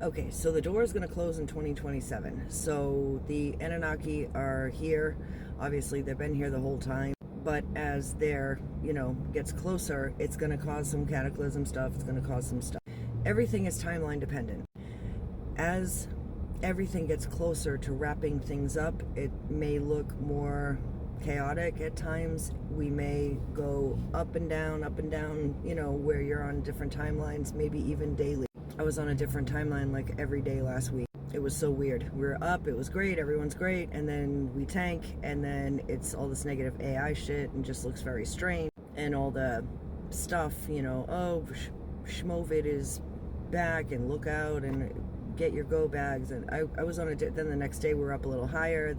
Okay, so the door is going to close in 2027. So the Anunnaki are here. Obviously, they've been here the whole time. But as their, gets closer, it's going to cause some cataclysm stuff. It's going to cause some stuff. Everything is timeline dependent. As everything gets closer to wrapping things up, it may look more chaotic at times. We may go up and down, where you're on different timelines, maybe even daily. I was on a different timeline like every day last week. It was so weird. We were up, it was great, everyone's great, and then we tank, and then it's all this negative AI shit and just looks very strange. And all the stuff, Schmovid is back and look out and get your go bags. And I was on then the next day we're up a little higher,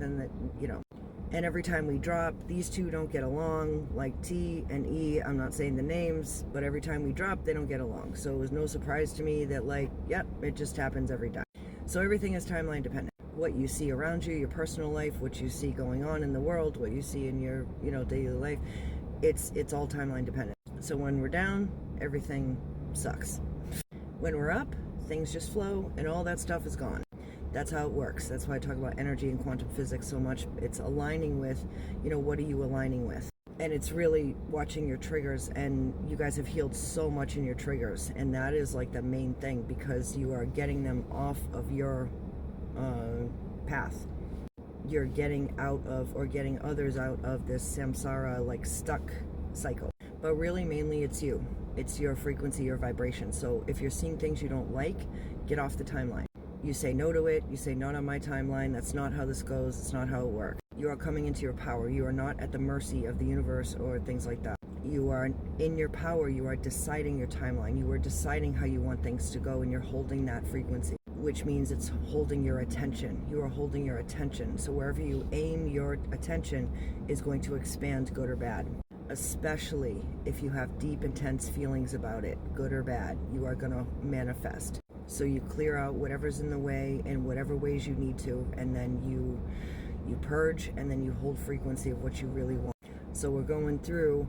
and every time we drop, these two don't get along, like T and E. I'm not saying the names, but every time we drop, they don't get along. So it was no surprise to me that, it just happens every time. So everything is timeline dependent. What you see around you, your personal life, what you see going on in the world, what you see in your, daily life, it's all timeline dependent. So when we're down, everything sucks. When we're up, things just flow and all that stuff is gone. That's how it works. That's why I talk about energy and quantum physics so much. It's aligning with, what are you aligning with? And it's really watching your triggers, and you guys have healed so much in your triggers, and that is like the main thing, because you are getting them off of your path. You're getting out of, or getting others out of this samsara, like stuck cycle. But really, mainly it's you. It's your frequency, your vibration. So if you're seeing things you don't like, get off the timeline. You say no to it. You say, not on my timeline. That's not how this goes. It's not how it works. You are coming into your power. You are not at the mercy of the universe or things like that. You are in your power. You are deciding your timeline. You are deciding how you want things to go, and you're holding that frequency, which means it's holding your attention. You are holding your attention. So wherever you aim your attention is going to expand, good or bad. Especially if you have deep, intense feelings about it, good or bad, you are going to manifest. So you clear out whatever's in the way in whatever ways you need to, and then you purge, and then you hold frequency of what you really want. So we're going through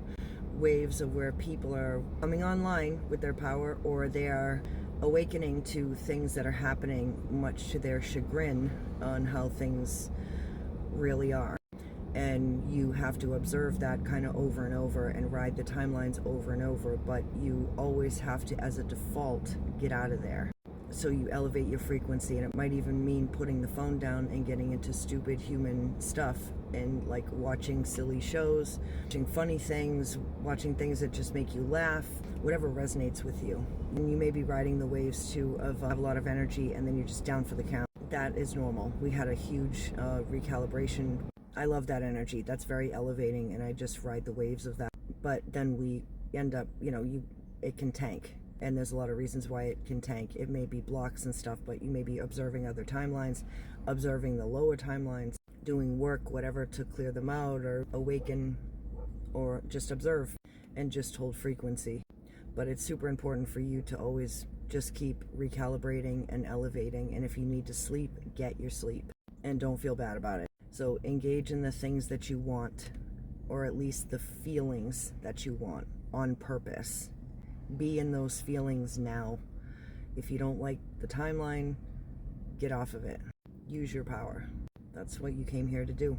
waves of where people are coming online with their power, or they are awakening to things that are happening, much to their chagrin, on how things really are. And you have to observe that kind of over and over and ride the timelines over and over, but you always have to, as a default, get out of there. So you elevate your frequency, and it might even mean putting the phone down and getting into stupid human stuff, and like watching silly shows, watching funny things, watching things that just make you laugh, whatever resonates with you. And you may be riding the waves too of have a lot of energy, and then you're just down for the count. That is normal. We had a huge recalibration. I love that energy. That's very elevating, and I just ride the waves of that. But then we end up, it can tank. And there's a lot of reasons why it can tank. It may be blocks and stuff, but you may be observing other timelines, observing the lower timelines, doing work, whatever, to clear them out or awaken, or just observe and just hold frequency. But it's super important for you to always just keep recalibrating and elevating. And if you need to sleep, get your sleep, and don't feel bad about it. So engage in the things that you want, or at least the feelings that you want, on purpose. Be in those feelings now. If you don't like the timeline, get off of it. Use your power. That's what you came here to do.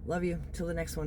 Love you. Till the next one.